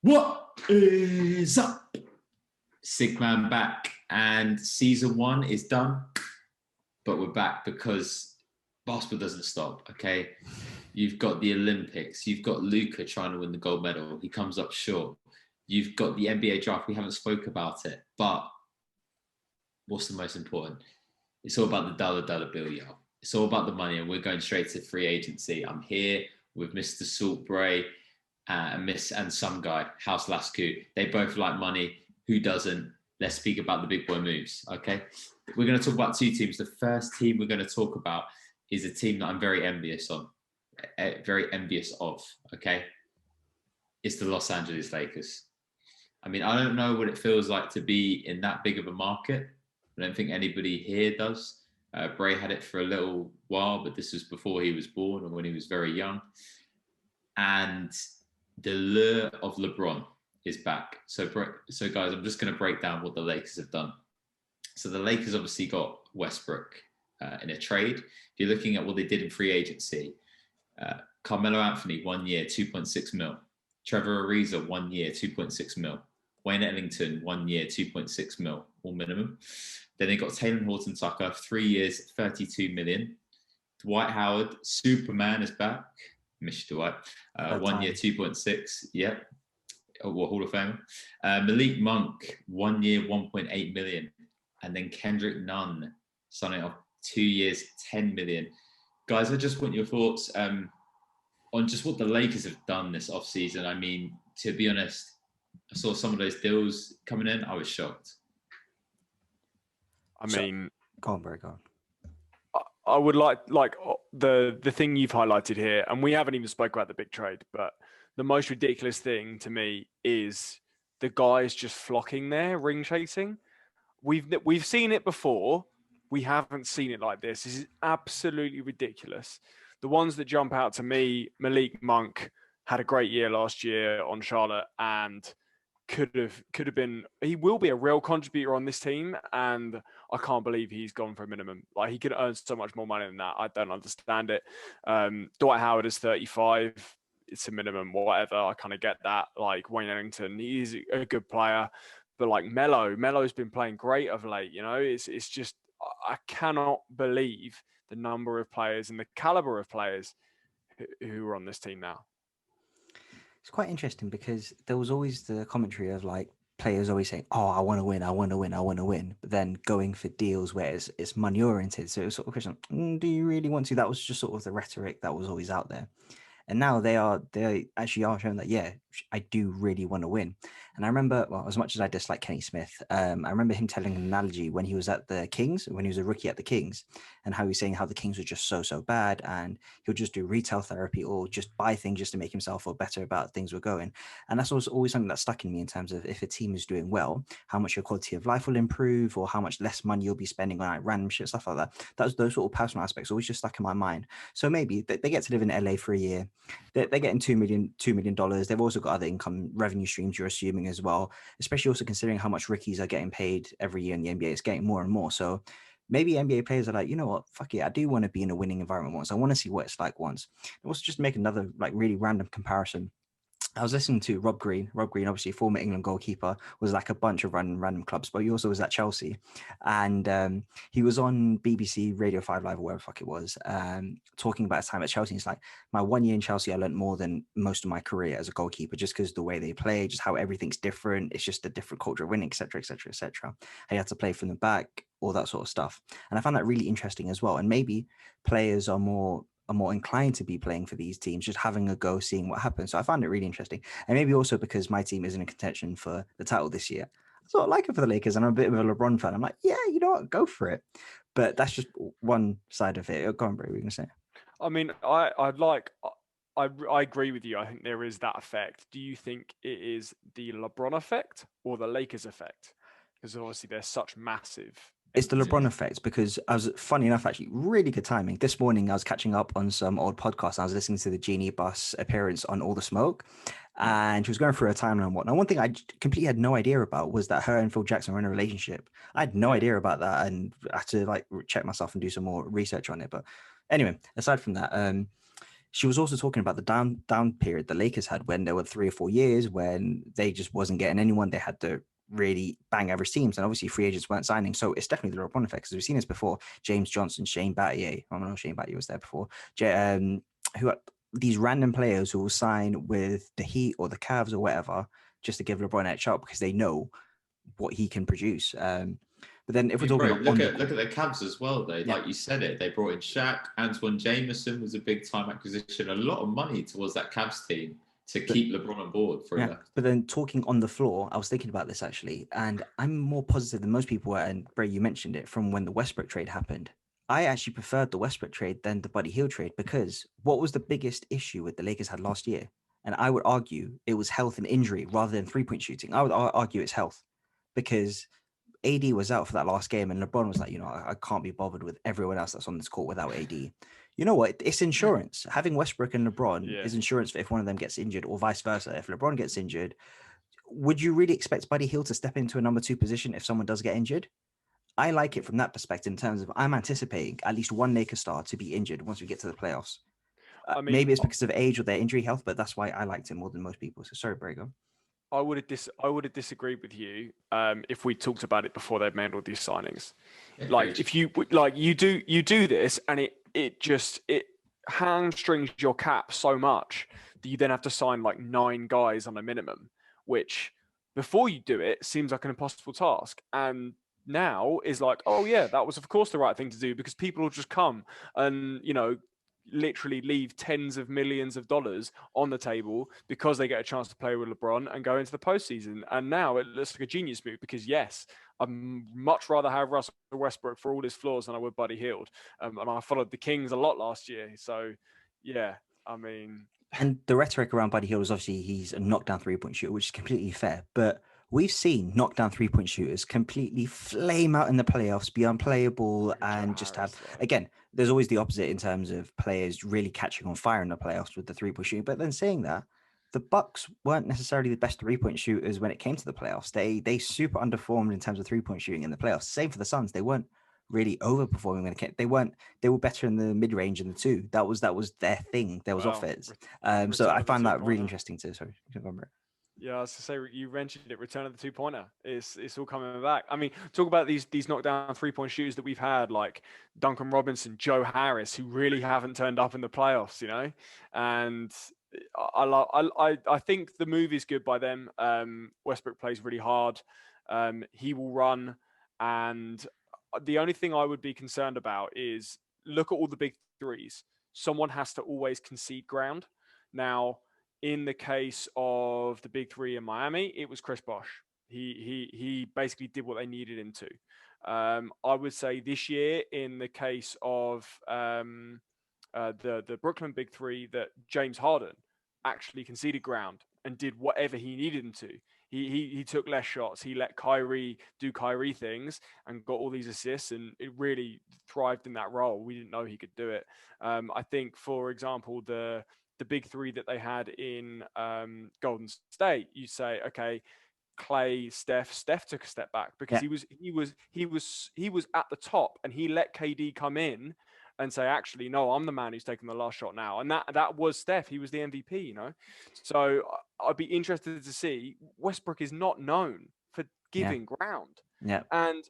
What is up? Sigman back, and season 1 is done, but we're back because basketball doesn't stop, okay? You've got the Olympics, you've got Luka trying to win the gold medal, he comes up short. You've got the NBA draft, we haven't spoke about it, but what's the most important? It's all about the dollar bill, y'all. It's all about the money, and we're going straight to free agency. I'm here with Mr. Salt Bray and some guy, House Lasku. They both like money. Who doesn't? Let's speak about the big boy moves, okay? We're going to talk about 2 teams. The first team we're going to talk about is a team that I'm very envious of, okay? It's the Los Angeles Lakers. I mean, I don't know what it feels like to be in that big of a market. I don't think anybody here does. Bray had it for a little while, but this was before he was born or when he was very young. And the lure of LeBron is back. So guys, I'm just going to break down what the Lakers have done. So the Lakers obviously got Westbrook in a trade. If you're looking at what they did in free agency, Carmelo Anthony, 1 year, 2.6 mil. Trevor Ariza, 1 year, 2.6 mil. Wayne Ellington, 1 year, 2.6 mil, all minimum. Then they got Taylor Horton Tucker, 3 years, 32 million. Dwight Howard, Superman is back. Mr. Dwight, 1 year, 2.6. Yeah. Hall of Famer. Malik Monk, 1 year, 1.8 million. And then Kendrick Nunn, signing off 2 years, 10 million. Guys, I just want your thoughts on just what the Lakers have done this offseason. I mean, to be honest, I saw some of those deals coming in. I was shocked. I mean, go on, Bray, go on. I would like the thing you've highlighted here, and we haven't even spoke about the big trade, but the most ridiculous thing to me is the guys just flocking there, ring chasing. We've seen it before. We haven't seen it like this. This is absolutely ridiculous. The ones that jump out to me, Malik Monk had a great year last year on Charlotte and could have been. He will be a real contributor on this team, and I can't believe he's gone for a minimum. Like, he could earn so much more money than that. I don't understand it. Dwight Howard is 35. It's a minimum, whatever. I kind of get that. Like, Wayne Ellington, he's a good player, but like Melo's been playing great of late. You know, it's just, I cannot believe the number of players and the caliber of players who are on this team now. It's quite interesting because there was always the commentary of like players always saying, "Oh, I want to win, I want to win, I want to win," but then going for deals where it's money oriented. So it was sort of a question: do you really want to? That was just sort of the rhetoric that was always out there. And now they actually are showing that, yeah, I do really want to win. And I remember, well, as much as I dislike Kenny Smith, I remember him telling an analogy when he was at the Kings, when he was a rookie at the Kings, and how he was saying how the Kings were just so bad, and he'll just do retail therapy or just buy things just to make himself feel better about things were going. And that's always something that stuck in me in terms of if a team is doing well, how much your quality of life will improve or how much less money you'll be spending on like random shit, stuff like that. Those sort of personal aspects always just stuck in my mind. So maybe they get to live in LA for a year. They're getting $2 million. They've also got other income revenue streams, you're assuming, as well, especially also considering how much rookies are getting paid every year in the NBA. It's getting more and more. So maybe NBA players are like, you know what, fuck it, I do want to be in a winning environment once. I want to see what it's like once. And also just make another like really random comparison. I was listening to Rob Green. Rob Green, obviously former England goalkeeper, was like a bunch of random clubs, but he also was at Chelsea. And he was on BBC Radio 5 Live or wherever the fuck it was, talking about his time at Chelsea. He's like, my 1 year in Chelsea, I learned more than most of my career as a goalkeeper, just because the way they play, just how everything's different. It's just a different culture of winning, etc., etc., etc. I had to play from the back, all that sort of stuff. And I found that really interesting as well. And maybe players are more inclined to be playing for these teams, just having a go, seeing what happens. So I found it really interesting. And maybe also because my team isn't in contention for the title this year, I sort of like it for the Lakers, and I'm a bit of a LeBron fan. I'm like, yeah, you know what, go for it. But that's just one side of it. Go on, Bray, what are you going to say? I mean, I agree with you. I think there is that effect. Do you think it is the LeBron effect or the Lakers effect? Because obviously they're such massive. It's the LeBron effect, because I was, funny enough, actually, really good timing. This morning, I was catching up on some old podcasts. I was listening to the Jeannie Buss appearance on All the Smoke, and she was going through her timeline and whatnot. One thing I completely had no idea about was that her and Phil Jackson were in a relationship. I had no idea about that, and I had to like check myself and do some more research on it. But anyway, aside from that, she was also talking about the down period the Lakers had when there were 3 or 4 years when they just wasn't getting anyone. They had to really bang average teams, and obviously free agents weren't signing. So it's definitely the LeBron effect, because we've seen this before. James Johnson, Shane Battier. I don't know, Shane Battier was there before. Who are these random players who will sign with the Heat or the Cavs or whatever just to give LeBron an edge out because they know what he can produce. But then if we're talking look at the Cavs as well, though. Like you said it, they brought in Shaq. Antoine Jameson was a big time acquisition. A lot of money towards that Cavs team to keep LeBron on board for a left. But then talking on the floor, I was thinking about this actually, and I'm more positive than most people were. And Bray, you mentioned it from when the Westbrook trade happened. I actually preferred the Westbrook trade than the Buddy Hield trade, because what was the biggest issue with the Lakers had last year? And I would argue it was health and injury rather than 3-point shooting. I would argue it's health, because AD was out for that last game, and LeBron was like, I can't be bothered with everyone else that's on this court without AD. You know what? It's insurance. Having Westbrook and LeBron is insurance for if one of them gets injured, or vice versa. If LeBron gets injured, would you really expect Buddy Hield to step into a number 2 position if someone does get injured? I like it from that perspective, in terms of I'm anticipating at least one Lakers star to be injured once we get to the playoffs. Maybe it's because of age or their injury health, but that's why I liked it more than most people. So sorry, Brago. I would have disagreed with you if we talked about it before they've made all these signings. Like if you do this, and it hamstrings your cap so much that you then have to sign like 9 guys on a minimum, which before you do it seems like an impossible task. And now is like, oh yeah, that was of course the right thing to do, because people will just come and literally leave tens of millions of dollars on the table because they get a chance to play with LeBron and go into the postseason. And now it looks like a genius move, because yes, I'd much rather have Russell Westbrook for all his flaws than I would Buddy Hield. And I followed the Kings a lot last year. So yeah, I mean. And the rhetoric around Buddy Hield is obviously he's a knockdown 3-point shooter, which is completely fair. But we've seen knockdown 3-point shooters completely flame out in the playoffs, be unplayable, and just have, again, there's always the opposite in terms of players really catching on fire in the playoffs with the 3-point shooting. But then saying that, the Bucks weren't necessarily the best 3-point shooters when it came to the playoffs. They super underperformed in terms of 3-point shooting in the playoffs. Same for the Suns. They weren't really overperforming when it came. They were better in the mid range and the 2. That was their thing. There was off it. So I found that really interesting too. Sorry, yeah, I was to say, you mentioned it. Return of the 2-pointer. It's all coming back. I mean, talk about these knockdown 3-point shooters that we've had, like Duncan Robinson, Joe Harris, who really haven't turned up in the playoffs. And I think the move is good by them. Westbrook plays really hard. He will run, and the only thing I would be concerned about is look at all the big threes. Someone has to always concede ground. Now, in the case of the big 3 in Miami, it was Chris Bosh. He basically did what they needed him to. I would say this year, in the case of the Brooklyn big 3, that James Harden actually conceded ground and did whatever he needed him to. He took less shots. He let Kyrie do Kyrie things and got all these assists, and it really thrived in that role. We didn't know he could do it. I think, for example, the big 3 that they had in Golden State, you say, okay, Clay, Steph took a step back because he was at the top, and he let KD come in and say, actually, no, I'm the man who's taking the last shot now. And that was Steph. He was the MVP, So I'd be interested to see. Westbrook is not known for giving ground. Yeah. And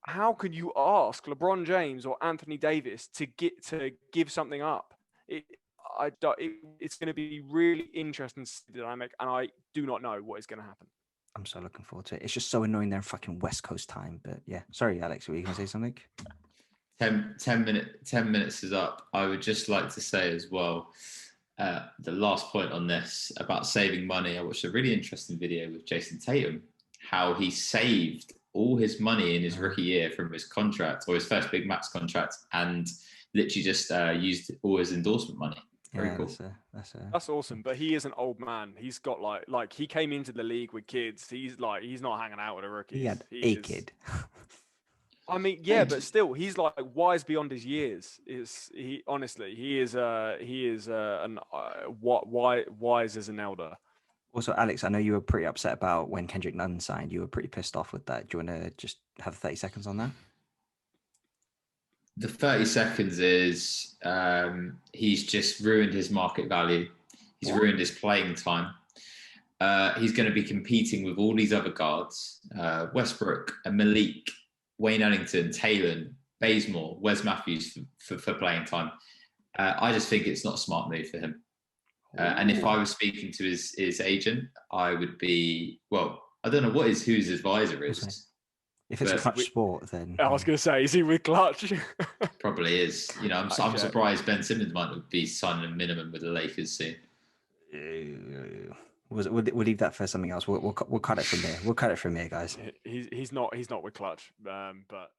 how could you ask LeBron James or Anthony Davis to give something up? It's going to be really interesting to see the dynamic, and I do not know what is going to happen. I'm so looking forward to it. It's just so annoying they're in fucking West Coast time. But yeah, sorry, Alex, were you going to say something? 10 minutes is up. I would just like to say as well, the last point on this about saving money. I watched a really interesting video with Jason Tatum, how he saved all his money in his rookie year from his contract, or his first big max contract, and literally just used all his endorsement money. Very cool. That's awesome. But he is an old man. He's got like he came into the league with kids. He's not hanging out with a rookie. He had a kid. I mean, yeah, but still, he's like wise beyond his years. Honestly, he is wise as an elder. Also, Alex, I know you were pretty upset about when Kendrick Nunn signed. You were pretty pissed off with that. Do you want to just have 30 seconds on that? The 30 seconds is he's just ruined his market value. He's ruined his playing time. He's going to be competing with all these other guards, Westbrook and Malik, Wayne Ellington, Taylor, Bazemore, Wes Matthews for playing time. I just think it's not a smart move for him. And if I was speaking to his agent, I would be, well, I don't know who his advisor is. Okay. If it's a clutch sport, then I was going to say, is he with Clutch? Probably is. You know, I'm surprised Ben Simmons might be signing a minimum with the Lakers soon. We'll leave that for something else. We'll cut it from here. We'll cut it from here, guys. He's not with Clutch, but.